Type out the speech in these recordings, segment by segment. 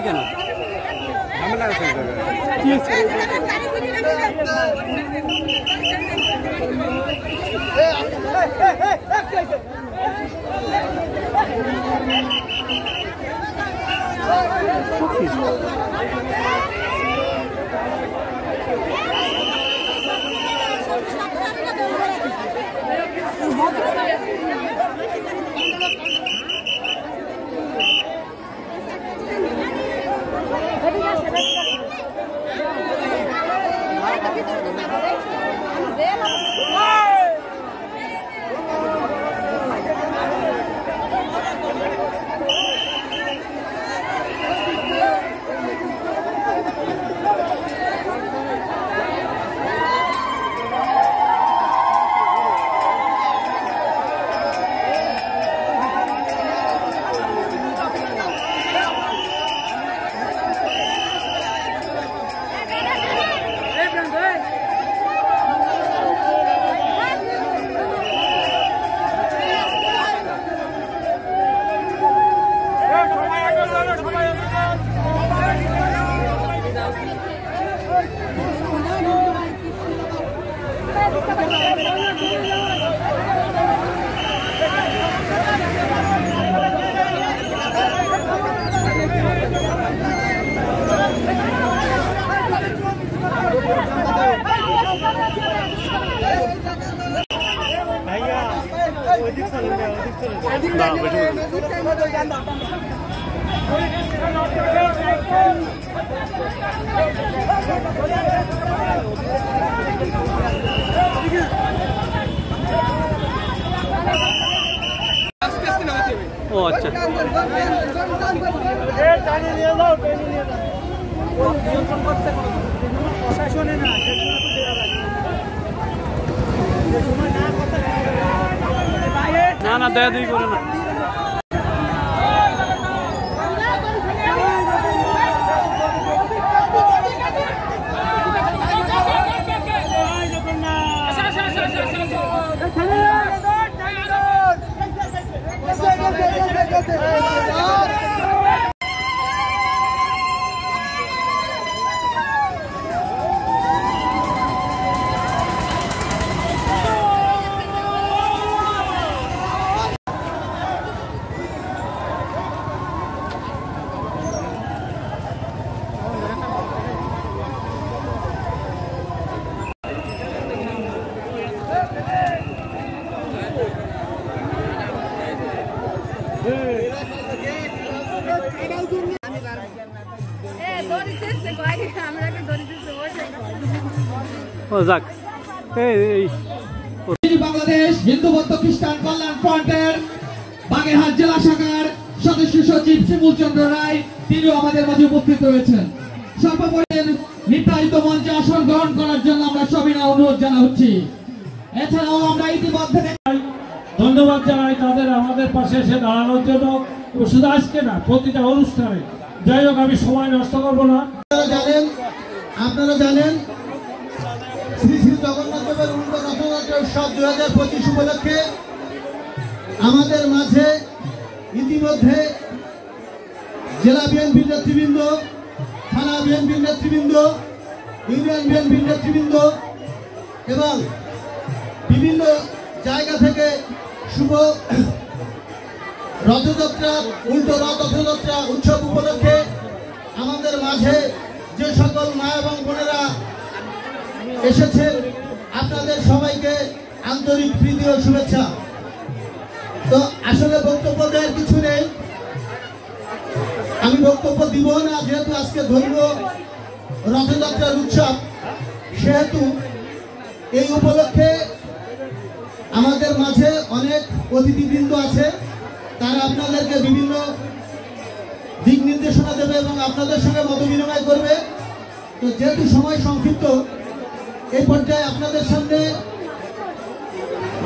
কেন ও আচ্ছা না না দয়া দুই করে না বাংলাদেশ হিন্দু বৌদ্ধ খ্রিস্টান কল্যাণ ফ্রন্টের বাগেরহাট জেলা শাখার সদস্য সচিব শিমুল চন্দ্র রায় তিনিও আমাদের মাঝে উপস্থিত রয়েছেন। সর্বোপরি নির্ধারিত মঞ্চে আসন গ্রহণ করার জন্য আমরা সবিনয় অনুরোধ জানাচ্ছি। এছাড়াও আমরা ইতিমধ্যে ধন্যবাদ জানাই তাদের আমাদের পাশে এসে দাঁড়ানোর জন্য। শুধু আজকে না, প্রতিটা অনুষ্ঠানে। যাই হোক, আমি সময় নষ্ট করবো না। আপনারা জানেন শ্রী শ্রী জগন্নাথ দেবের উল্টো রথযাত্রা উৎসব 2025 উপলক্ষে আমাদের মাঝে ইতিমধ্যে জেলা বিএনপির নেতৃবৃন্দ, থানা বিএনপির নেতৃবৃন্দ, ইউনিয়ন বিএনপির নেতৃবৃন্দ এবং বিভিন্ন জায়গা থেকে শুভ রথযাত্রা উল্টো রথযাত্রা উৎসব উপলক্ষে আমাদের মাঝে যে সকল মা এবং বোনেরা এসেছেন, আপনাদের সবাইকে আন্তরিক প্রীতি ও শুভেচ্ছা। তো আসলে বক্তব্য দেওয়ার কিছু নেই, আমি বক্তব্য দিব না, যেহেতু আজকে ধর্মীয় রথযাত্রার উৎসব, সেহেতু এই উপলক্ষে আমাদের মাঝে অনেক অতিথিবৃন্দ আছে, তারা আপনাদেরকে বিভিন্ন দিক নির্দেশনা দেবে এবং আপনাদের সঙ্গে মত বিনিময় করবে। তো যেহেতু সময় সংক্ষিপ্ত, এই পর্যায়ে আপনাদের সামনে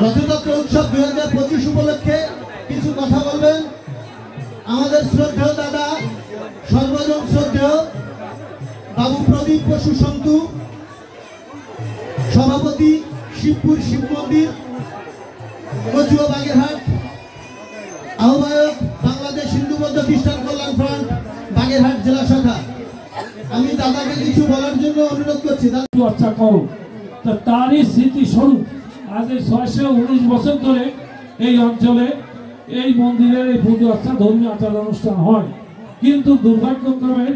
রথযাত্রা উৎসব 2025 উপলক্ষে কিছু কথা বলবেন আমাদের শ্রদ্ধেয় দাদা, সর্বজন শ্রদ্ধেয় বাবু প্রদীপ বসু সন্তু, সভাপতি শিবপুর শিব মন্দির কচুয়া বাগেরহাট, আহ্বায়ক বাংলাদেশ হিন্দু বৌদ্ধ খ্রিস্টান কল্যাণ ফ্রন্ট বাগেরহাট জেলা শাখা। আমি দাদাকে কিছু বলার জন্য অনুরোধ করছি। চর্চা করো, তারই স্মৃতিস্বরূপ আজ এই 619 বছর ধরে এই অঞ্চলে এই মন্দিরের এই পুজো আচ্ছা ধর্মীয় আচার অনুষ্ঠান হয়। কিন্তু দুর্ভাগ্যক্রমে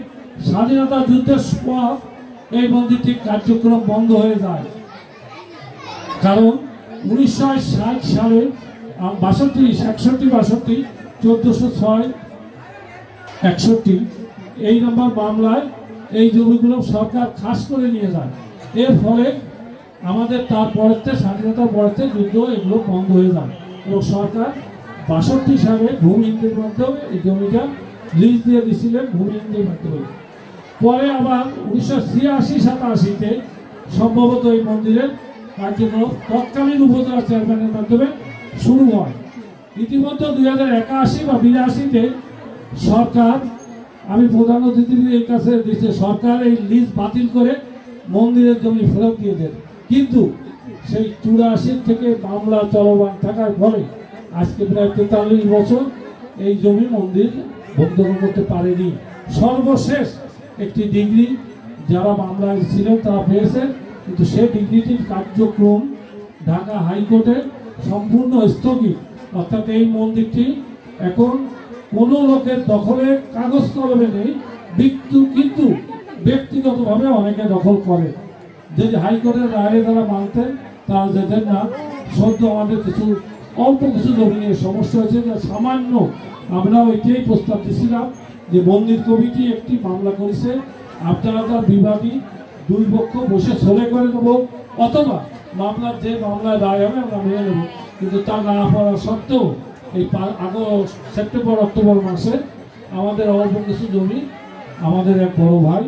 স্বাধীনতা যুদ্ধের পর এই মন্দিরটি কার্যক্রম বন্ধ হয়ে যায়। কারণ 1960 সালে 61 1406 এই নম্বর মামলায় এই জমিগুলো সরকার খাস করে নিয়ে যায়। এর ফলে আমাদের তারপরেতে স্বাধীনতার পরেতে যুদ্ধ এগুলো বন্ধ হয়ে যায় এবং সরকার 62 সালে ভূমিহীনদের মাধ্যমে এই জমিটা লিজ দিয়ে দিয়েছিলেন ভূমিহীনদের মাধ্যমে। পরে আবার 1986-87-তে সম্ভবত এই মন্দিরের কার্যক্রম তৎকালীন উপজেলা চেয়ারম্যানের মাধ্যমে শুরু হয়। ইতিমধ্যে 2081 বা 82-তে সরকার, আমি প্রধান অতিথির কাছে দিচ্ছে, সরকার এই লিজ বাতিল করে মন্দিরের জমি ফেরত দিয়ে দেন। কিন্তু সেই 84 থেকে মামলা চলমান থাকার ফলে আজকে প্রায় 43 বছর এই জমি মন্দির বন্ধ করতে পারেনি। সর্বশেষ একটি ডিগ্রি যারা মামলায় ছিলেন তারা পেয়েছে, কিন্তু সেই ডিগ্রিটির কার্যক্রম ঢাকা হাইকোর্টে সম্পূর্ণ স্থগিত। অর্থাৎ এই মন্দিরটি এখন কোনো লোকের দখলে কাগজ কলমে নেই, কিন্তু ব্যক্তিগতভাবে অনেকে দখল করে। যদি হাইকোর্টের রায়ে তারা মানতেন তারা যেতেন না। সদ্য আমাদের অল্প কিছু জমি নিয়ে সমস্যা হয়েছে, যা সামান্য আমরা ওইটাই প্রস্তাব দিয়েছিলাম যে মন্দির কমিটি একটি মামলা করেছে, আপনারা তার বিবাদী দুই পক্ষ বসে সলে করে নেব, অথবা মামলার যে মামলায় রায় হবে আমরা মেনে নেব। কিন্তু তা না পাওয়া সত্ত্বেও এই সেপ্টেম্বর অক্টোবর মাসে আমাদের অল্প কিছু জমি আমাদের এক বড় ভাই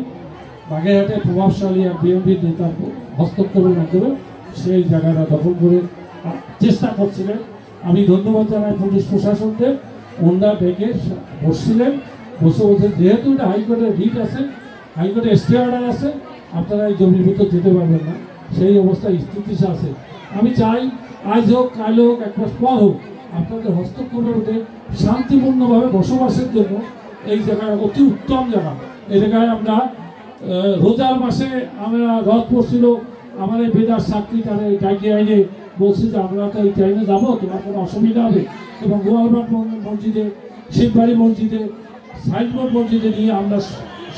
বাগেরহাটে প্রভাবশালী এক বিএনপি নেতার হস্তক্ষেপের মাধ্যমে সেই জায়গাটা দখল করে চেষ্টা করছিলেন। আমি ধন্যবাদ জানাই পুলিশ প্রশাসনকে, ওনারা ডেকে বসছিলেন, বসে যেহেতু এটা হাইকোর্টের রিট আছে, হাইকোর্টে স্টে অর্ডার আছে, আপনারা এই জমির ভিতর যেতে পারবেন না, সেই অবস্থায় স্থিতি আছে। আমি চাই আজ হোক কাল হোক এক মাস পর হোক আপনাদের হস্তক্ষেপের মধ্যে শান্তিপূর্ণভাবে বসবাসের জন্য এই জায়গায় অতি উত্তম জায়গা। এই জায়গায় আমরা রোজার মাসে আমরা রথ পড়ছিল, আমার এই বেদার সাক্ষী তারা ডাকে আইনে বলছি যে আমরা তো এই টাইমে যাবো, তোমার কোনো অসুবিধা হবে। এবং গোয়ালবাগ মসজিদে, শিববাড়ি মসজিদে, সাইনবোর্ড মসজিদে নিয়ে আমরা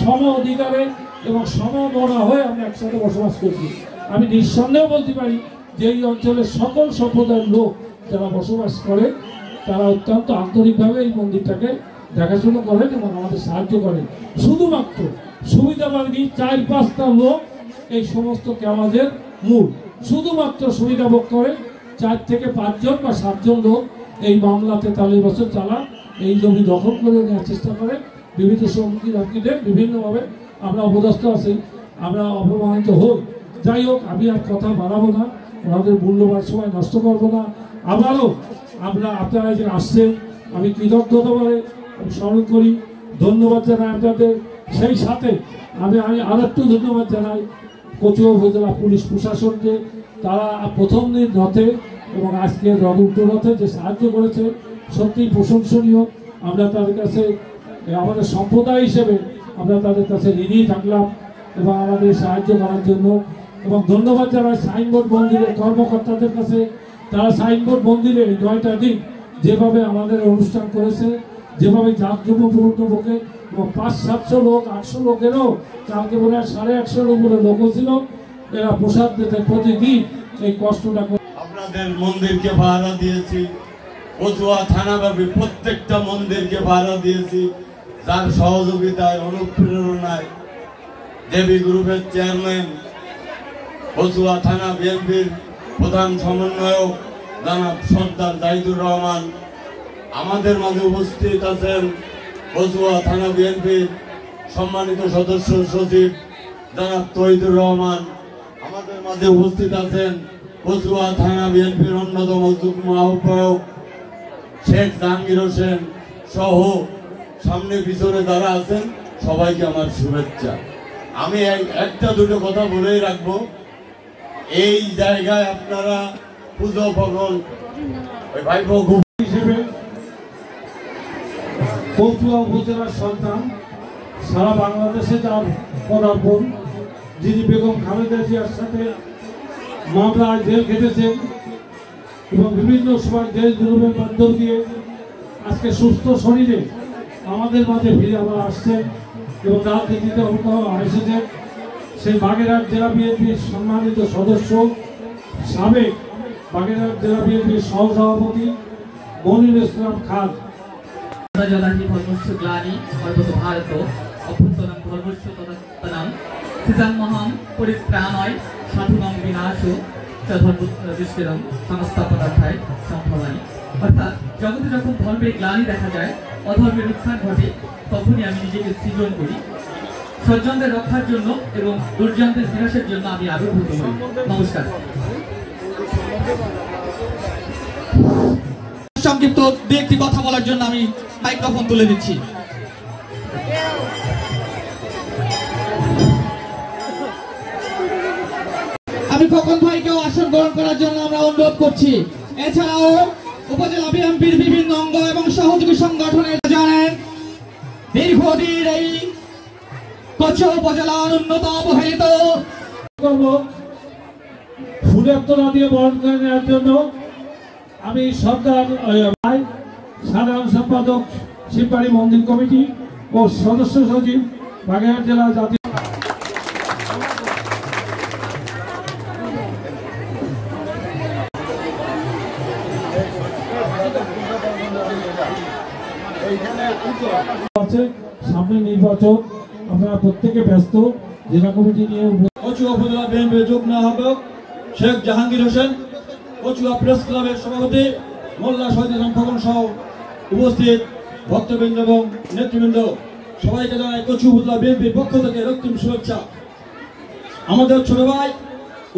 সম অধিকারে এবং সমমনা হয়ে আমরা একসাথে বসবাস করছি। আমি নিঃসন্দেহ বলতে পারি যে এই অঞ্চলের সকল সম্প্রদায়ের লোক যারা বসবাস করে তারা অত্যন্ত আন্তরিকভাবে এই মন্দিরটাকে দেখাশোনা করেন এবং আমাদের সাহায্য করেন। শুধুমাত্র সুবিধাবাদী 4-5টা লোক এই সমস্ত কাজের মূল, শুধুমাত্র সুবিধা ভোগ করে 4 থেকে 5 জন বা 7 জন লোক এই মামলা 43 বছর চালা এই জমি দখল করে নেওয়ার চেষ্টা করে। বিভিন্ন সম্মুখীন বিভিন্নভাবে আমরা অপদস্থ আছি, আমরা অপমানিত হই। যাই হোক, আমি আর কথা বাড়াবো না, ওনাদের মূল্যবান সময় নষ্ট করবো না। আবারও আপনারা যে আসছেন আমি কৃতজ্ঞতাভাবে স্মরণ করি, ধন্যবাদ জানাই আপনাদের। সেই সাথে আমি আরেকটু ধন্যবাদ জানাই কচুয়া উপজেলা পুলিশ প্রশাসনকে, তারা প্রথম দিন রথে এবং আজকে উল্টো রথে যে সাহায্য করেছে সত্যিই প্রশংসনীয়। আমরা তাদের কাছে আমাদের সম্প্রদায় হিসেবে আমরা তাদের কাছে ঋণী থাকলাম এবং আমাদের সাহায্য করার জন্য। এবং ধন্যবাদ জানাই সাইনবোর্ড মন্দিরের কর্মকর্তাদের কাছে, তারা সাইনবোর্ড মন্দিরে 9টা দিন যেভাবে আমাদের অনুষ্ঠান করেছে, যেভাবে জাঁকজমকপূর্ণভাবে এবং 500-700 লোক 800 লোকেরও কালকে বলে 150 উপরে লোক ছিল, এরা প্রসাদ দিতে প্রতিদিন এই কষ্টটা। আপনাদের মন্দিরকে ভাড়া দিয়েছি, কচুয়া থানাব্যাপী প্রত্যেকটা মন্দিরকে ভাড়া দিয়েছি, যার সহযোগিতায় অনুপ্রেরণায় দেবী গ্রুপের চেয়ারম্যান, কচুয়া থানা বিএনপির প্রধান সমন্বয়ক জনাব সর্দার জাহিদুর রহমান, আমাদের মাঝে উপস্থিত আছেন কচুয়া থানা বিএনপির সম্মানিত সদস্য সচিব জনাব তহিদুর রহমান, আমাদের মাঝে উপস্থিত আছেন কচুয়া থানা বিএনপির অন্যতম যুগ্ম আহ্বায়ক শেখ জাহাঙ্গীর হোসেন সহ সামনে পিছনে যারা আছেন সবাইকে আমার শুভেচ্ছা। আমি একটা দুটো কথা বলেই রাখবো, এই জায়গায় আপনারা পুজো ভগন ওই ভাইপো হিসেবে কচুয়া উপজেলার সন্তান, সারা বাংলাদেশে তার পদার্পণ, যিনি বেগম খালেদা জিয়ার সাথে মামলায় জেল খেটেছেন এবং বিভিন্ন সময় দেশ জুলুমের মাধ্যম দিয়ে আজকে সুস্থ শরীরে আমাদের মাঝে ফিরে আবার আসছেন এবং রাজনীতিতে এসেছেন। সেই বাগেরহাট জেলা বিএনপির সম্মানিত সদস্য, সাবেক বাগেরহাট জেলা বিএনপির সহসভাপতি মনির ইসলাম খান। যদাহি ধর্মস্য গ্লানি সর্বত ভারত অভ্যন্তরং ধর্মস্য তদাত্তনং সিজান্মহং পরিত্রাণয় সাধুনং বিনাশ চ ধর্মদৃষ্টিরং সংস্থাপনাধ্যায় সম্ভবানি। অর্থাৎ জগতে যখন ধর্মের গ্লানি দেখা যায়, অধর্মের উত্থান ঘটে, তখনই আমি নিজেকে সৃজন করি সজ্জনদের রক্ষার জন্য এবং দুর্জনদের বিনাশের জন্য আমি আবির্ভূত হই। নমস্কার। সংক্ষিপ্ত দু একটি কথা বলার জন্য আমি মাইক্রোফোন তুলে দিচ্ছি। আমি খোকন ভাইকেও আসন গ্রহণ করার জন্য আমরা অনুরোধ করছি। এছাড়াও উপজেলা বিএনপির বিভিন্ন অঙ্গ এবং সহযোগী সংগঠনের জানেন দীর্ঘদিন এই কচুয়া উপজেলার উন্নত অবহেলিত ফুলের তোলা দিয়ে বরণ করে নেওয়ার জন্য আমি সরকার সাধারণ সম্পাদক শিববাড়ি মন্দির কমিটি ও সদস্য সচিব বাগেরহাট জেলা জাতীয় সামনে নির্বাচন, আপনারা প্রত্যেকে ব্যস্ত। জেলা কমিটি নিয়ে কচুয়া উপজেলা বিএনপির যুগ্ম আহ্বায়ক শেখ জাহাঙ্গীর হোসেন, কচুয়া প্রেস ক্লাবের সভাপতি মোল্লা শহীদ খোকন সহ উপস্থিত ভক্তবৃন্দ এবং নেতৃবৃন্দ, সবাইকে জানাই কচুয়া উপজেলা বিএনপির পক্ষ থেকে রক্তিম শুভেচ্ছা। আমাদের ছোট ভাই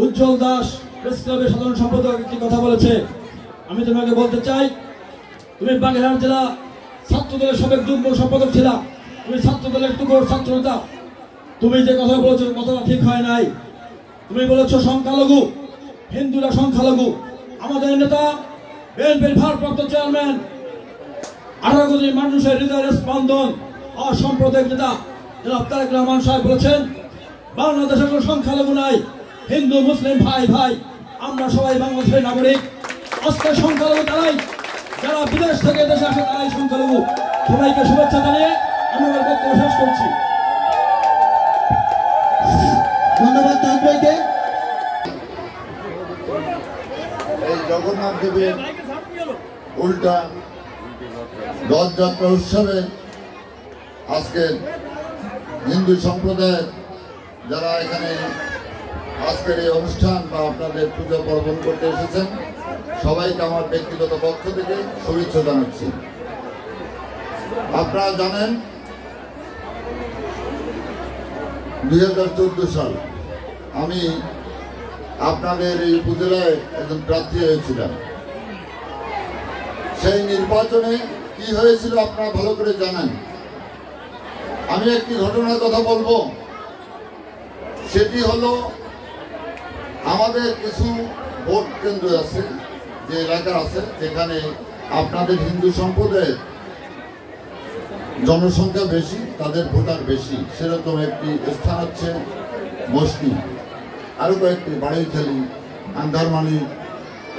উজ্জ্বল দাস প্রেস ক্লাবের সাধারণ সম্পাদক একটি কথা বলেছে, আমি তোমাকে বলতে চাই, তুমি বাগেরহাট জেলা ছাত্র দলের সাবেক যুগ্ম সম্পাদক ছিলা, তুমি ছাত্র দলের টুকর ছাত্র নেতা। তুমি যে কথা বলেছো কথাটা ঠিক হয় নাই। তুমি বলেছো সংখ্যালঘু, হিন্দুরা সংখ্যালঘু। আমাদের নেতা বিএনপির ভারপ্রাপ্ত চেয়ারম্যান 18 কোটি মানুষের হৃদয়ের স্পন্দন অসাম্প্রদায়িক নেতা জনাব তারেক রহমান সাহেব বলেছেন, বাংলাদেশে কোনো সংখ্যালঘু নাই, হিন্দু মুসলিম ভাই ভাই, আমরা সবাই বাংলাদেশের নাগরিক। আজকে সংখ্যালঘু তারাই যারা বিদেশ থেকে দেশে আসে, তারাই সংখ্যালঘু। সবাইকে শুভেচ্ছা জানিয়ে আমি আমার বক্তব্য শেষ করছি। ধন্যবাদ তাহিদ ভাইকে। এই জগন্নাথ দেবের উল্টা রথযাত্রা উৎসবে আজকে হিন্দু সম্প্রদায়ের যারা এখানে আজকের এই অনুষ্ঠান বা আপনাদের পূজা পার্বণ করতে এসেছেন, সবাইকে আমার ব্যক্তিগত পক্ষ থেকে শুভেচ্ছা জানাচ্ছি। আপনারা জানেন 2014 সাল আমি আপনাদের এই উপজেলায় একজন প্রার্থী হয়েছিলাম। সেই নির্বাচনে কি হয়েছিল আপনারা ভালো করে জানেন। আমি একটি ঘটনার কথা বলবো, সেটি হলো আমাদের কিছু ভোট কেন্দ্র আছে, যে এলাকা আছে যেখানে আপনাদের হিন্দু সম্প্রদায়ের জনসংখ্যা বেশি, তাদের ভোটার বেশি। সেরকম একটি স্থান হচ্ছে মসনি, আরও কয়েকটি বাড়িখালি, আন্ধারমানি,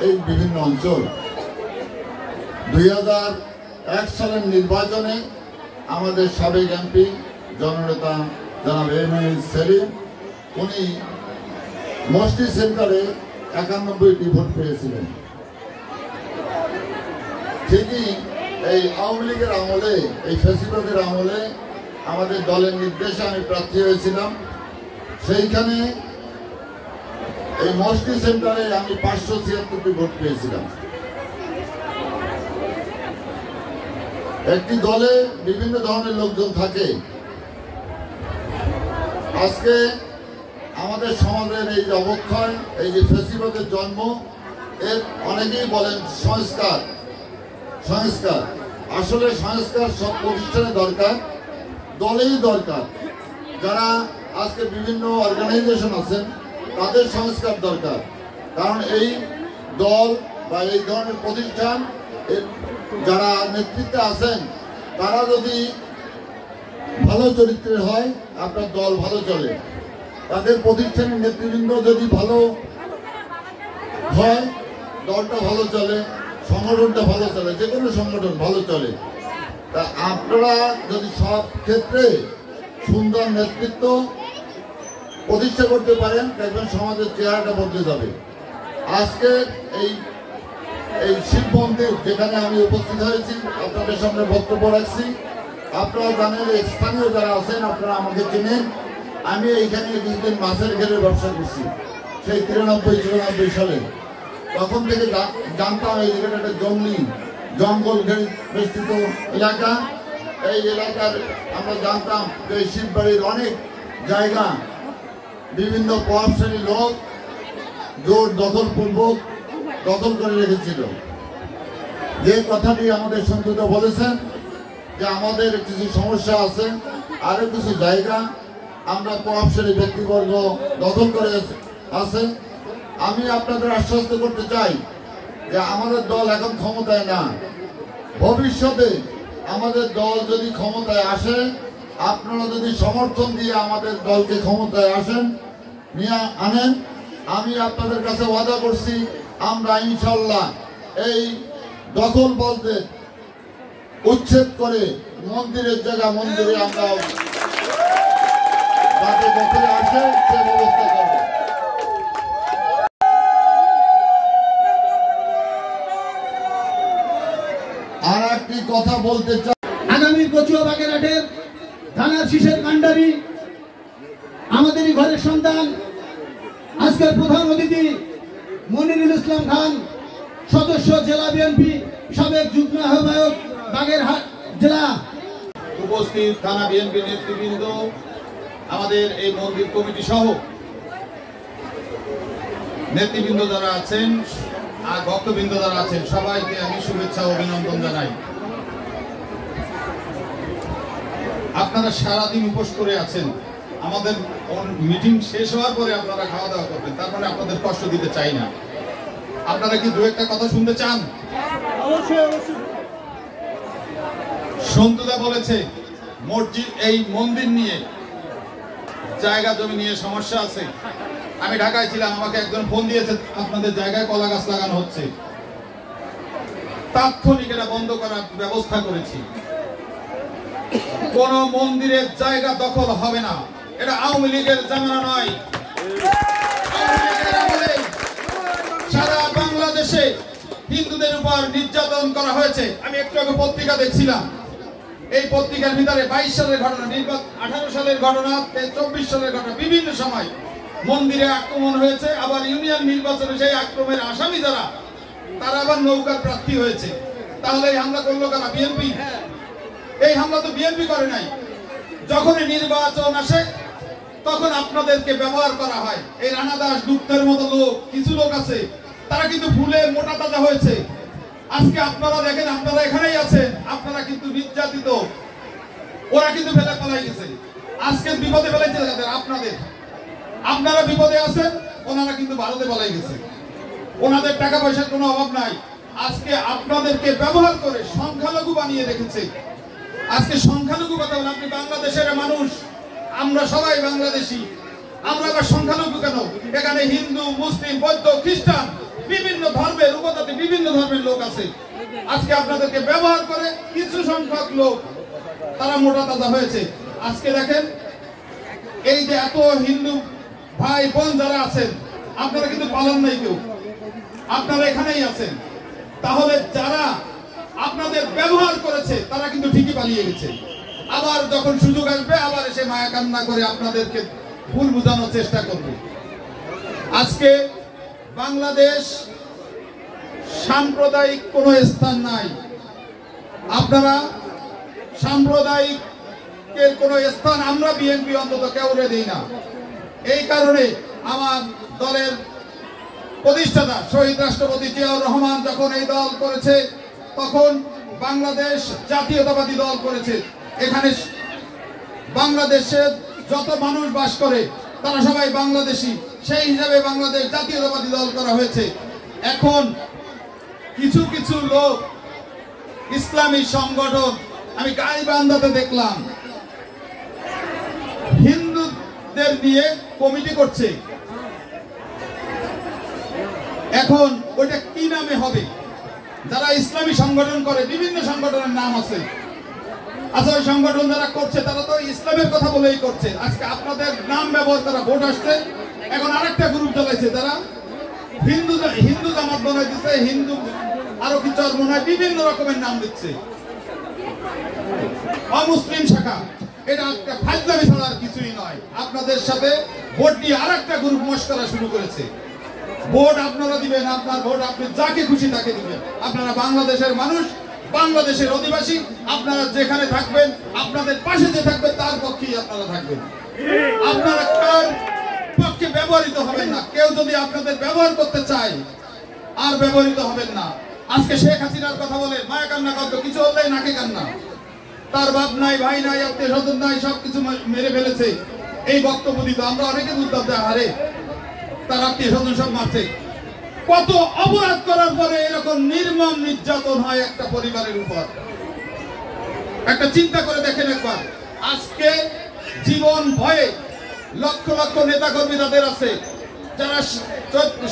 এই বিভিন্ন অঞ্চল। 2001 সালের নির্বাচনে আমাদের সাবেক এমপি জননেতা জনাব এম.এ. সেলিম, উনি মসনি সেন্টারে 91টি ভোট পেয়েছিলেন। ঠিকই এই আওয়ামী লীগের আমলে, এই ফ্যাসিবাদের আমলে আমাদের দলের নির্দেশে আমি প্রার্থী হয়েছিলাম। সেইখানে এই মসনি সেন্টারে আমি 576টি ভোট পেয়েছিলাম। একটি দলে বিভিন্ন ধরনের লোকজন থাকে। আজকে আমাদের সমাজের এই যে অবক্ষয়, এই যে ফ্যাসিবাদের জন্ম, এর অনেকেই বলেন সংস্কার। সংস্কার আসলে সংস্কার সব প্রতিষ্ঠানে দরকার, দলেই দরকার। যারা আজকে বিভিন্ন অর্গানাইজেশন আছেন তাদের সংস্কার দরকার, কারণ এই দল বা এই ধরনের প্রতিষ্ঠান যারা নেতৃত্বে আছেন তারা যদি ভালো চরিত্রের হয় আপনার দল ভালো চলে। তাদের প্রতিষ্ঠানের নেতৃবৃন্দ যদি ভালো হয় দলটা ভালো চলে, সংগঠনটা ভালো চলে, যে কোনো সংগঠন ভালো চলে। তা আপনারা যদি সব ক্ষেত্রে সুন্দর নেতৃত্ব প্রতিষ্ঠা করতে পারেন দেখবেন সমাজের চেহারাটা বদলে যাবে। আজকে এই শিব মন্দির যেখানে আমি উপস্থিত হয়েছি আপনাদের সামনে বক্তব্য রাখছি, আপনারা জানেন স্থানীয় যারা আছেন আপনারা আমাকে চেনেন। আমি এইখানে কিছুদিন মাছের ঘেরের ব্যবসা করছি সেই 93-94 সালে। তখন থেকে জানতাম এই জায়গাটা একটা জঙ্গল ঘেরে বেষ্টিত এলাকা। এই এলাকার আমরা জানতাম যে শিব বাড়ির অনেক জায়গা বিভিন্ন প্রভাবশালী লোক জোর দখলপূর্বক দখল করে রেখেছিল। যে কথাটি আমাদের সন্তুদা বলেছেন যে আমাদের কিছু সমস্যা আছে, আরো কিছু জায়গা আমরা প্রভাবশালী ব্যক্তিবর্গ দখল করে আছে। আমি আপনাদের আশ্বস্ত করতে চাই যে আমাদের দল এখন ক্ষমতায় না, ভবিষ্যতে আমাদের দল যদি ক্ষমতায় আসে আপনারা যদি সমর্থন দিয়ে আমাদের দলকে ক্ষমতায় আনেন, আমি আপনাদের কাছে ওয়াদা করছি আমরা ইনশাল্লাহ এই দখল বলতে উচ্ছেদ করে মন্দিরের জায়গা মন্দিরে আমরা যাতে দখলে আসে সে ব্যবস্থা করব। আর একটি কথা বলতে চাই, আগামী কচুয়া বাগেরহাটের থানার শীষের কাণ্ডারি আমাদেরই ঘরের সন্তান আজকের প্রধান অতিথি মনিরুল ইসলাম খান, সদস্য জেলা বিএনপি, সাবেক যুগ্ম আহ্বায়ক বাগেরহাট জেলা, উপস্থিত থানা বিএনপি নেতৃবৃন্দ, আমাদের এই মন্দির কমিটি সহ নেতৃবৃন্দ যারা আছেন আর ভক্তবৃন্দ যারা আছেন সবাইকে আমি শুভেচ্ছা ও অভিনন্দন জানাই। আপনারা সারাদিন উপোস করে আছেন, আমাদের মিটিং শেষ হওয়ার পরে আপনারা খাওয়া দাওয়া করবেন, তারপরে আপনাদের কষ্ট দিতে চাই না। আপনারা কি দু একটা কথা শুনতে চান? সন্তুদা বলেছে মসজিদ এই মন্দির নিয়ে জায়গা জমি নিয়ে সমস্যা আছে। আমি ঢাকায় ছিলাম, আমাকে একজন ফোন দিয়েছে আপনাদের জায়গায় কলা গাছ লাগানো হচ্ছে, তাৎক্ষণিক এটা বন্ধ করার ব্যবস্থা করেছি। কোন মন্দিরের জায়গা দখল হবে না, এটা আওয়ামী লীগের জামানা নয়। সারা বাংলাদেশে হিন্দুদের উপর নির্যাতন করা হয়েছে। আমি একটু আগে পত্রিকা দেখছিলাম, এই পত্রিকার ভিতরে 22 সালের ঘটনা, 18 সালের ঘটনা, 24 সালের ঘটনা, বিভিন্ন সময় মন্দিরে আক্রমণ হয়েছে। আবার ইউনিয়ন নির্বাচনে সেই আক্রমণের আসামি যারা তারা আবার নৌকার প্রার্থী হয়েছে। তাহলে এই হামলা করলো কারা? বিএনপি। এই হামলা তো বিএনপি করে নাই। যখনই নির্বাচন আসে তখন আপনাদেরকে ব্যবহার করা হয়। এই রানা দাস গুপ্তের মতো লোক, কিছু লোক আছে তারা কিন্তু ভুলে মোটা তাজা হয়েছে। আজকে আপনারা দেখেন, আপনারা এখানেই আছেন, আপনারা কিন্তু নির্যাতিত, ওরা কিন্তু ফেলে পালাই গেছে। আজকে বিপদে ফেলাইছে আপনাদের, আপনারা বিপদে আছেন, ওনারা কিন্তু ভারতে পালাই গেছে। ওনাদের টাকা পয়সার কোনো অভাব নাই। আজকে আপনাদেরকে ব্যবহার করে সংখ্যালঘু বানিয়ে রেখেছে। আজকে সংখ্যালঘু কথা বলে, আপনি বাংলাদেশের মানুষ, আমরা সবাই বাংলাদেশি, আমরা আবার সংখ্যালঘু কেন? এখানে হিন্দু, মুসলিম, বৌদ্ধ, খ্রিস্টান, বিভিন্ন ধর্মের উপজাতি, বিভিন্ন ধর্মের লোক আছে। আজকে আপনাদেরকে ব্যবহার করে কিছু সংখ্যক লোক তারা মোটা তাজা হয়েছে। আজকে দেখেন এই যে এত হিন্দু ভাই বোন যারা আছেন, আপনারা কিন্তু পালন নাই কেউ, আপনারা এখানেই আছেন। তাহলে যারা আপনাদের ব্যবহার করেছে তারা কিন্তু ঠিকই পালিয়ে গেছে। আবার যখন সুযোগ আসবে আবার এসে মায়া কান্না করে আপনাদেরকে ভুল বোঝানোর চেষ্টা করবে। আজকে বাংলাদেশ সাম্প্রদায়িক কোনো স্থান নাই। আপনারা সাম্প্রদায়িকের কোনো স্থান আমরা বিএনপি অন্তত কেউরে দিই না। এই কারণে আমার দলের প্রতিষ্ঠাতা শহীদ রাষ্ট্রপতি জিয়াউর রহমান যখন এই দল করেছে তখন বাংলাদেশ জাতীয়তাবাদী দল করেছে। এখানে বাংলাদেশের যত মানুষ বাস করে তারা সবাই বাংলাদেশি, সেই হিসাবে বাংলাদেশ জাতীয়তাবাদী দল করা হয়েছে। এখন কিছু কিছু লোক ইসলামী সংগঠন, আমি গাইবান্ধাতে দেখলাম, হিন্দুদের নিয়ে কমিটি করছে। এখন ওইটা কি নামে হবে? যারা ইসলামী সংগঠন করে, বিভিন্ন সংগঠনের নাম আছে, আচ্ছা ওই সংগঠন যারা করছে তারা তো ইসলামের কথা বলেই করছে। আজকে আপনাদের নাম ব্যবহার করা ভোট আসছে, এখন আরেকটা গ্রুপ চালাইছে, তারা হিন্দু জামাত বানাই দিচ্ছে, হিন্দু আরো কিছু আর মনে হয় বিভিন্ন রকমের নাম দিচ্ছে, অমুসলিম শাখা। এটা একটা ফাজলামি ছাড়া আর কিছুই নয়। আপনাদের সাথে ভোট নিয়ে আরেকটা গ্রুপ মশকরা শুরু করেছে। ভোট আপনারা দিবেন, আপনার ভোট আপনি যাকে খুশি তাকে দিবেন। আপনারা বাংলাদেশের মানুষ, বাংলাদেশের অধিবাসী, আপনারা যেখানে থাকবেন আপনাদের পাশে যে থাকবে তার পক্ষেই আপনারা থাকবেন। আপনারা কার পক্ষে ব্যবহৃত হবেন না। কেউ যদি আপনাদের ব্যবহার করতে চায় আর ব্যবহৃত হবেন না। আজকে শেখ হাসিনার কথা বলে মায়া কান্না করত, কিছু হলেই নাকে কান্না, তার বাপ নাই, ভাই নাই, আত্মীয় স্বজন নাই, সবকিছু মেরে ফেলেছে। এই বক্তব্য দিত, আমরা অনেকে বুঝতাম যে হারে তার আত্মীয় স্বজন সব মারছে। কত অপরাধ করার পরে এরকম নির্মম নির্যাতন হয় একটা পরিবারের উপর। একটা চিন্তা করে দেখেন একবার। আজকে জীবন ভয়ে লক্ষ লক্ষ নেতা কর্মী তাদের আছে যারা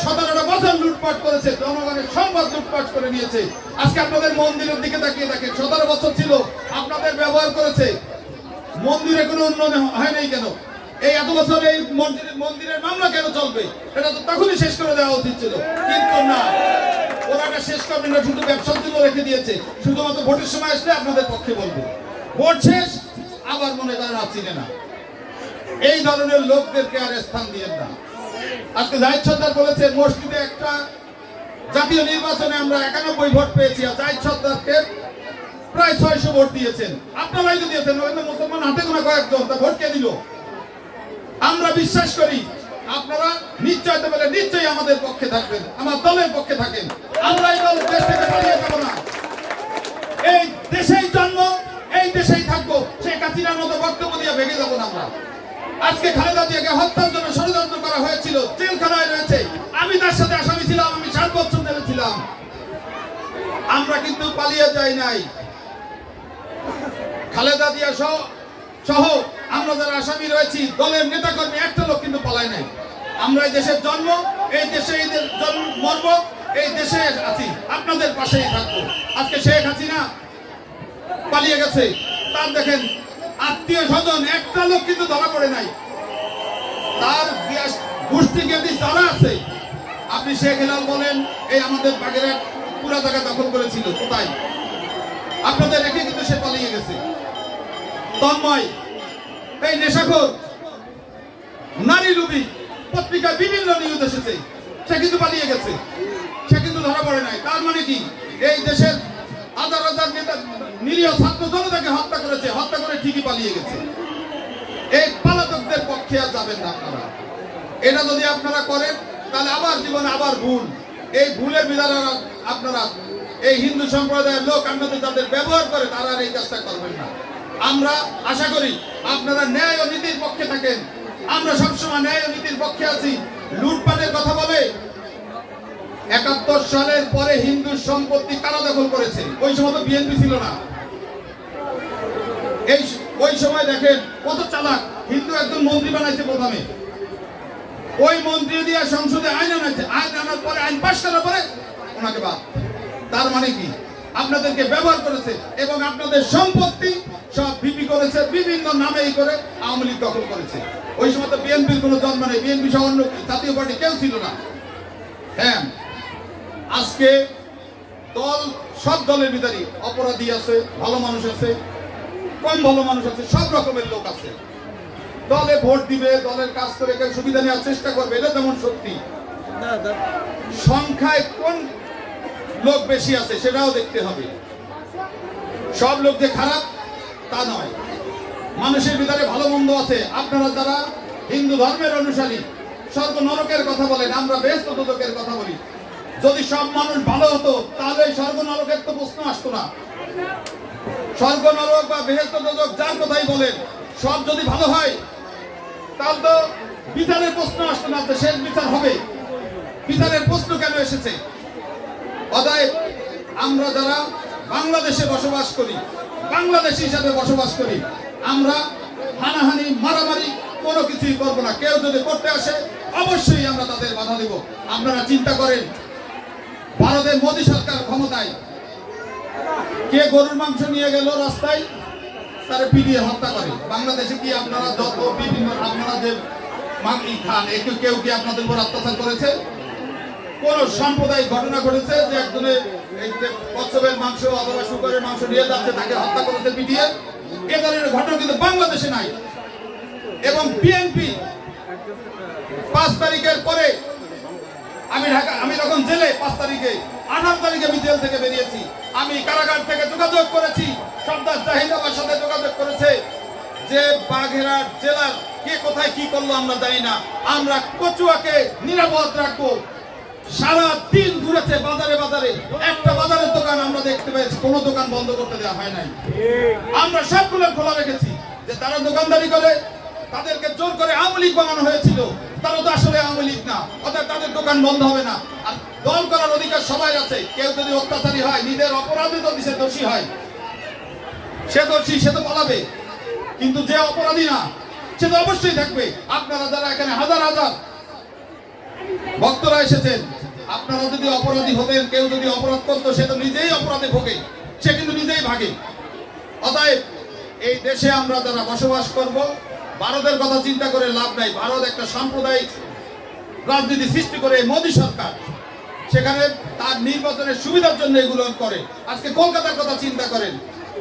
17টা বছর লুটপাট করেছে, জনগণের সম্পদ লুটপাট করে নিয়েছে। আজকে আপনাদের মন্দিরের দিকে তাকিয়ে দেখেন, 17 বছর ছিল, আপনাদের ব্যবহার করেছে, মন্দিরে কোনো উন্নয়ন হয় নাই কেন? এই এত বছর এই মন্দিরের মামলা কেন চলবে? এটা তো তখনই শেষ করে দেওয়া উচিত ছিল, কিন্তু না, ওরা এটা শেষ করবে না, শুধু ব্যবসার জন্য রেখে দিয়েছে। শুধুমাত্র ভোটের সময় আসলে আপনাদের পক্ষে বলবে, ভোট শেষ আবার মনে করেন আর চিনে না। এই ধরনের লোকদেরকে আর স্থান দিয়ে না। আজকে জাহিদ সরদার বলেছে মসজিদে একটা জাতীয় নির্বাচনে আমরা 91 ভোট পেয়েছি, আর জাহিদ সরদারকে প্রায় 600 ভোট দিয়েছেন। আপনারাই তো দিয়েছেন, মুসলমান হাতে গোনা কয়েকজন, তা ভোট কে দিল? আমরা বিশ্বাস করি আপনারা নিশ্চয়তা পেলে নিশ্চয়ই আমাদের পক্ষে থাকবেন, আমার দলের পক্ষে থাকেন। আমরা এই দল দেশ থেকে পালিয়ে যাব না, এই দেশেই জন্ম, এই দেশেই থাকবো। শেখ হাসিনার মতো বক্তব্য দিয়ে ভেঙে যাবো না আমরা। আজকে খালেদা জিয়াকে হত্যার জন্য ষড়যন্ত্র করা হয়েছিল, জেলখানায় রয়েছে, আমি তার সাথে আসামি ছিলাম, আমি 7 বছর জেলে ছিলাম। আমরা কিন্তু পালিয়ে যাই নাই। খালেদা জিয়া সহ আমরা যারা আসামি রয়েছি, দলের নেতা কর্মী একটা লোক কিন্তু পালায় নাই। আমরা এই দেশের জন্ম, এই দেশে মরবো, এই দেশে আছি, আপনাদের পাশেই থাকবো। আজকে শেখ হাসিনা পালিয়ে গেছে, তার দেখেন আত্মীয় স্বজন একটা লোক কিন্তু ধরা পড়ে নাই। তার গোষ্ঠী জ্ঞাতি যারা আছে, আপনি শেখ হেলাল বলেন, এই আমাদের বাগেরহাট পুরা জায়গা দখল করেছিল, কোথায়? আপনাদের রেখে কিন্তু সে পালিয়ে গেছে। তন্ময় এই নেশাখোর, নারী লুবি, পত্রিকায় বিভিন্ন নিউজ এসেছে, সে কিন্তু পালিয়ে গেছে, সে কিন্তু ধরা পড়ে নাই। তার মানে কি? এই দেশের হাজার হাজার নেতা নিরীহ ছাত্র জনতাকে হত্যা করেছে, হত্যা করে ঠিকই পালিয়ে গেছে। এই পালাতকদের পক্ষে আর যাবেন না আপনারা। এটা যদি আপনারা করেন তাহলে আবার জীবনে আবার ভুল। এই ভুলের বিধান আপনারা, এই হিন্দু সম্প্রদায়ের লোক আপনাদের যাদের ব্যবহার করে তারা আর এই কাজটা করবেন না। আমরা আশা করি আপনারা ন্যায় ও নীতির পক্ষে থাকেন। আমরা সবসময় ন্যায় ও নীতির পক্ষে আছি। লুটপাটের কথা বলে 71 সালের পরে হিন্দু সম্পত্তি কারা দখল করেছে? ওই সময় তো বিএনপি ছিল না। ওই সময় দেখেন কত চালাক, হিন্দু একজন মন্ত্রী বানাইছে প্রথমে, ওই মন্ত্রী দিয়ে সংসদে আইন আনাইছে, আইন আনার পরে, আইন পাশ করার পরে ওনাকে বাদ। তার মানে কি? আপনাদেরকে ব্যবহার করেছে এবং আপনাদের সম্পত্তি সব বিক্রি করেছে, বিভিন্ন নামেই করে আওয়ামী লীগ দখল করেছে। ওই সময় তো বিএনপির কোনো জন্ম নেই, বিএনপি সহ অন্য জাতীয় পার্টি কেউ ছিল না। হ্যাঁ, আজকে দল, সব দলের ভিতরে অপরাধী আছে, ভালো মানুষ আছে, কম ভালো মানুষ আছে, সব রকমের লোক আছে। দলে ভোট দিবে, দলের কাজ করে কেউ সুবিধা নেওয়ার চেষ্টা করবে, এটা যেমন সত্যি। সংখ্যায় কোন লোক বেশি আছে সেটাও দেখতে হবে। সব লোক যে খারাপ তা নয়, মানুষের ভিতরে ভালো মন্দ আছে। আপনারা যারা হিন্দু ধর্মের অনুসারী স্বর্গ নরকের কথা বলেন, আমরা বেহেশত দোজখের কথা বলি। যদি সব মানুষ ভালো হতো তাহলে স্বর্গ নরকের তো প্রশ্ন আসতো না। স্বর্গ নরক বা বেহেশত দোজখ যার কথাই বলেন, সব যদি ভালো হয় তাহলে তো বিচারের প্রশ্ন আসতো না, শেষ বিচার হবে। বিচারের প্রশ্ন কেন এসেছে? অতএব আমরা যারা বাংলাদেশে বসবাস করি, বাংলাদেশী হিসাবে বসবাস করি, আমরা হানাহানি মারামারি কোনো কিছুই করবো না। কেউ যদি করতে আসে অবশ্যই আমরা তাদের বাধা দেব। আপনারা চিন্তা করেন, ভারতের মোদী সরকার ক্ষমতায়, কে গরুর মাংস নিয়ে গেল রাস্তায়, তারা পিটিয়ে হত্যা করে। বাংলাদেশে কি আপনারা যত বিভিন্ন আপনারা যে খান, কেউ কি আপনাদের উপর অত্যাচার করেছে? কোন সাম্প্রদায়িক ঘটনা ঘটেছে যে একজনের কচ্ছপের মাংস অথবা শুকরের মাংস নিয়ে যাচ্ছে, তাকে হত্যা করেছে পিটিয়ে? এ ধরনের ঘটনা কিন্তু বাংলাদেশে নাই। এবং বিএনপি 5 তারিখের পরে আমি যখন জেলে 5 তারিখে 18 তারিখে আমি জেল থেকে বেরিয়েছি, আমি কারাগার থেকে যোগাযোগ করেছি, সর্দার জাহিদ আমার সাথে যোগাযোগ করেছে যে বাগেরহাট জেলার কে কোথায় কি করলো আমরা জানি না, আমরা কচুয়াকে নিরাপদ রাখবো। সারা দিন ঘুরেছে বাজারে বাজারে, একটা বাজারের দোকান আমরা দেখতে পেয়েছি কোনো দোকান বন্ধ করতে দেওয়া হয় নাই। আমরা সবগুলো খোলা রেখেছি। যে তারা দোকানদারি করে, তাদেরকে জোর করে আওয়ামী লীগ বানানো হয়েছিল, তারা তো আসলে আওয়ামী লীগ না, অর্থাৎ তাদের দোকান বন্ধ হবে না। আর দল করার অধিকার সবাই আছে। কেউ যদি অত্যাচারী হয়, নিজের অপরাধী যদি সে দোষী হয়, সে দোষী, সে তো পালাবে। কিন্তু যে অপরাধী না, সে তো অবশ্যই থাকবে। আপনারা যারা এখানে হাজার হাজার ভক্তরা এসেছেন, আপনারা যদি অপরাধী হতেন, কেউ যদি অপরাধ করতো, সে তো নিজেই অপরাধে ভোগে, সে কিন্তু নিজেই ভাগে। অতএব এই দেশে আমরা যারা বসবাস করব, ভারতের কথা চিন্তা করে লাভ নাই। ভারত একটা সাম্প্রদায়িক রাজনীতি সৃষ্টি করে মোদী সরকার, সেখানে তার নির্বাচনের সুবিধার জন্য এগুলো করে। আজকে কলকাতার কথা চিন্তা করেন,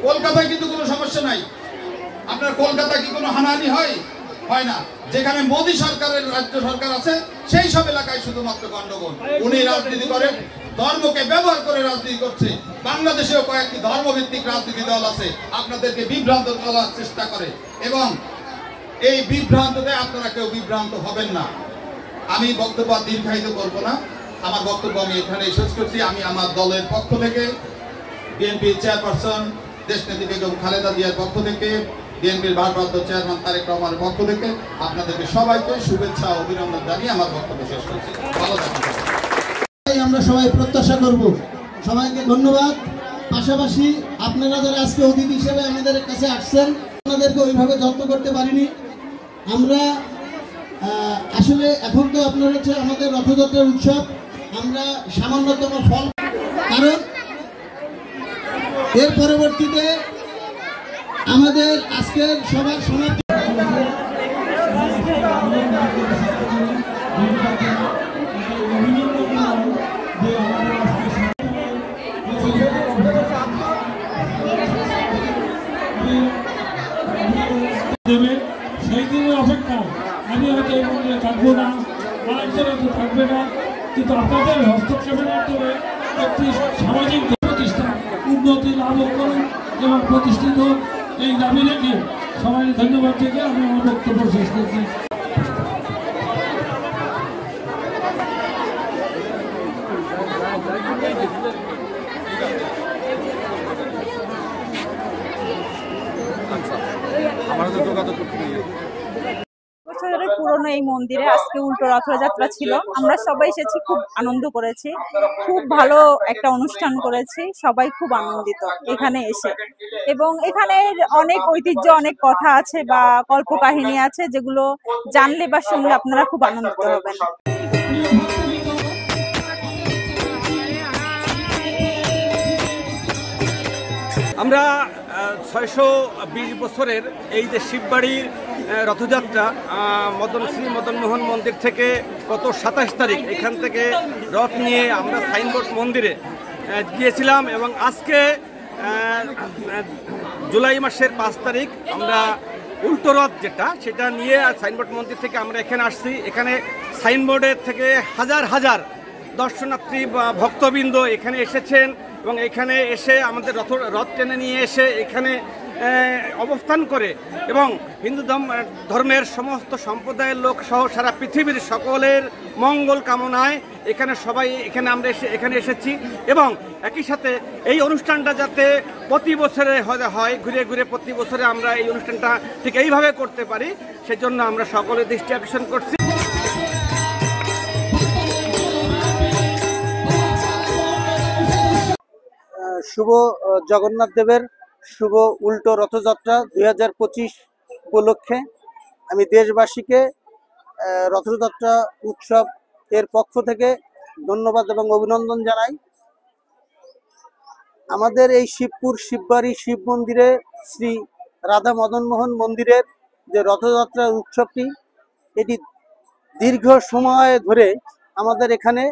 কলকাতায় কিন্তু কোনো সমস্যা নাই। আপনার কলকাতা কি কোনো হানাহানি হয়? হয় না। যেখানে মোদী সরকারের রাজ্য সরকার আছে, সেই সব এলাকায় শুধুমাত্র গন্ডগোল। উনি রাজনীতি করেন, ধর্মকে ব্যবহার করে রাজনীতি করছে। বাংলাদেশেও কয়েকটি ধর্মভিত্তিক রাজনীতি দল আছে, আপনাদেরকে বিভ্রান্ত করার চেষ্টা করে, এবং এই বিভ্রান্ততে আপনারা কেউ বিভ্রান্ত হবেন না। আমি বক্তব্য দীর্ঘায়িত করব না, আমার বক্তব্য আমি এখানে শেষ করছি। আমি আমার দলের পক্ষ থেকে, বিএনপি চেয়ারপারসন দেশনেত্রী বেগম খালেদা জিয়ার পক্ষ থেকে, বিএনপির ভারপ্রাপ্ত চেয়ারম্যান তারেক রহমানের পক্ষ থেকে আপনাদেরকে সবাইকে শুভেচ্ছা ও অভিনন্দন জানিয়ে আমার বক্তব্য শেষ করছি। ভালো থাকুন। আমরা সবাই প্রত্যাশা করব। সবাইকে ধন্যবাদ। পাশাপাশি আপনারা যারা আজকে অতিথি হিসেবে আমাদের কাছে আসছেন, আপনাদেরকে ওইভাবে যত্ন করতে পারিনি আমরা। আসলে এখন তো আপনার হচ্ছে আমাদের রথযাত্রার উৎসব, আমরা সামান্যতম ফল, কারণ এর পরবর্তীতে আমাদের আজকের সবার সমাপ্তি। সেই দিনের অপেক্ষা। আমি হয়তো এই মন্দিরে থাকবো না, আরেকজন হয়তো থাকবে না, কিন্তু আপনাদের হস্তক্ষেপের মাধ্যমে একটি সামাজিক প্রতিষ্ঠান উন্নতি লাভ করুন এবং প্রতিষ্ঠিত হোক, এই দাবি রেখে সবাই ধন্যবাদ থেকে আমি আমার বক্তব্য শেষ করছি। বছরের পুরনো এই মন্দিরে আজকে উল্টো রথযাত্রা ছিল। আমরা সবাই এসেছি, খুব আনন্দ করেছি, খুব ভালো একটা অনুষ্ঠান করেছি, সবাই খুব আনন্দিত এখানে এসে। এবং এখানে অনেক ঐতিহ্য, অনেক কথা আছে বা কল্পকাহিনী আছে, যেগুলো জানলে বা শুনলে আপনারা খুব আনন্দিত হবেন। আমরা 620 বছরের এই যে শিববাড়ির রথযাত্রা শ্রী মদনমোহন মন্দির থেকে গত 27 তারিখ এখান থেকে রথ নিয়ে আমরা সাইনবোর্ড মন্দিরে গিয়েছিলাম, এবং আজকে জুলাই মাসের 5 তারিখ আমরা উল্টো রথ যেটা সেটা নিয়ে সাইনবোর্ড মন্দির থেকে আমরা এখানে আসছি। এখানে সাইনবোর্ডের থেকে হাজার হাজার দর্শনার্থী বা ভক্তবৃন্দ এখানে এসেছেন, এবং এখানে এসে আমাদের রথ টেনে নিয়ে এসে এখানে অবস্থান করে, এবং হিন্দু ধর্মের সমস্ত সম্প্রদায়ের লোক সহ সারা পৃথিবীর সকলের মঙ্গল কামনায় এখানে আমরা এখানে এসেছি। এবং একই সাথে এই অনুষ্ঠানটা যাতে প্রতি বছরে হয়, ঘুরে ঘুরে প্রতি বছরে আমরা এই অনুষ্ঠানটা ঠিক এইভাবে করতে পারি, সেজন্য আমরা সকলের দৃষ্টি আকর্ষণ করছি। শুভ জগন্নাথ দেবের শুভ উল্টো রথযাত্রা 2025 উপলক্ষে আমি দেশবাসীকে রথযাত্রা উৎসব এর পক্ষ থেকে ধন্যবাদ এবং অভিনন্দন জানাই। আমাদের এই শিবপুর শিববাড়ি শিব মন্দিরে শ্রী রাধা মদনমোহন মন্দিরের যে রথযাত্রা উৎসবটি, এটি দীর্ঘ সময় ধরে আমাদের এখানে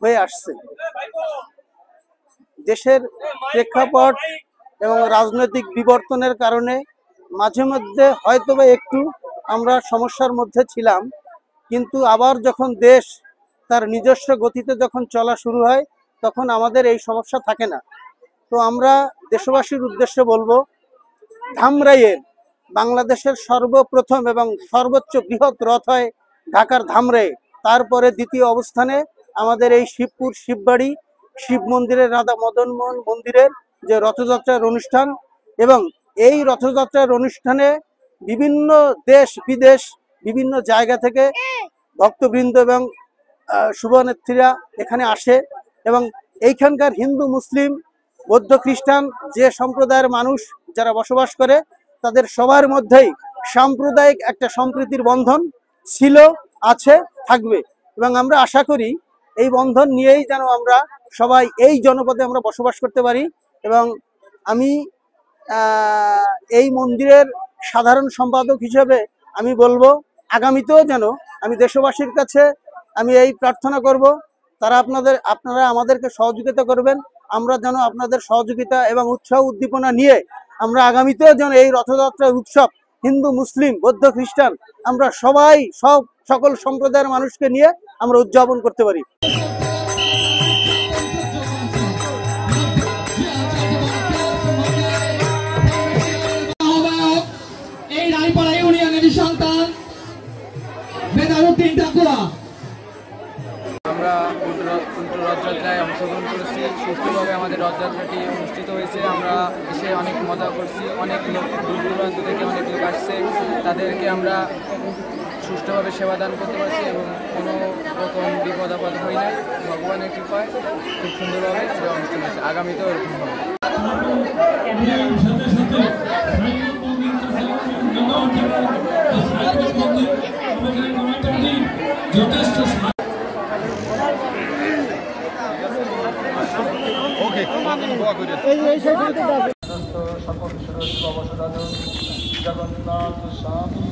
হয়ে আসছে। দেশের প্রেক্ষাপট এবং রাজনৈতিক বিবর্তনের কারণে মাঝে মধ্যে হয়তোবা একটু আমরা সমস্যার মধ্যে ছিলাম, কিন্তু আবার যখন দেশ তার নিজস্ব গতিতে যখন চলা শুরু হয় তখন আমাদের এই সমস্যা থাকে না। তো আমরা দেশবাসীর উদ্দেশ্যে বলবো, ধামরাইয়ের বাংলাদেশের সর্বপ্রথম এবং সর্বোচ্চ বৃহৎ রথ হয় ঢাকার ধামরাই, তারপরে দ্বিতীয় অবস্থানে আমাদের এই শিবপুর শিববাড়ি শিব মন্দিরের রাধা মদনমোহন মন্দিরের যে রথযাত্রার অনুষ্ঠান, এবং এই রথযাত্রার অনুষ্ঠানে বিভিন্ন দেশ বিদেশ বিভিন্ন জায়গা থেকে ভক্তবৃন্দ এবং শুভনেত্রীরা এখানে আসে, এবং এইখানকার হিন্দু মুসলিম বৌদ্ধ খ্রিস্টান যে সম্প্রদায়ের মানুষ যারা বসবাস করে তাদের সবার মধ্যেই সাম্প্রদায়িক একটা সম্প্রীতির বন্ধন ছিল, আছে, থাকবে। এবং আমরা আশা করি এই বন্ধন নিয়েই যেন আমরা সবাই এই জনপদে আমরা বসবাস করতে পারি। এবং আমি এই মন্দিরের সাধারণ সম্পাদক হিসেবে আমি বলবো, আগামীতেও যেন আমি দেশবাসীর কাছে আমি এই প্রার্থনা করব, আপনারা আমাদেরকে সহযোগিতা করবেন। আমরা যেন আপনাদের সহযোগিতা এবং উৎসাহ উদ্দীপনা নিয়ে আমরা আগামীতেও যেন এই রথযাত্রা উৎসব হিন্দু মুসলিম বৌদ্ধ খ্রিস্টান আমরা সবাই সকল সম্প্রদায়ের মানুষকে নিয়ে আমরা উদযাপন করতে পারি। এই রায়পাড়া ইউনিয়নের সন্তান বেদারুদ্দিন ঠাকুরা। আমরা উল্টো রথযাত্রায় অংশগ্রহণ করেছি, সুষ্ঠুভাবে আমাদের রথযাত্রাটি অনুষ্ঠিত হয়েছে। আমরা এসে অনেক মজা করছি, অনেক লোক দূর দূরান্ত থেকে অনেক লোক আসছে, তাদেরকে আমরা সুষ্ঠুভাবে সেবাদান করতে পারছি এবং কোনো রকম বিপদ আপদ হয় নাই। ভগবানের কৃপায় খুব সুন্দরভাবে সেটা অনুষ্ঠান হয়েছে, আগামীতেও এরকম হবে। যথেষ্ট জগন্নাথ স্বামী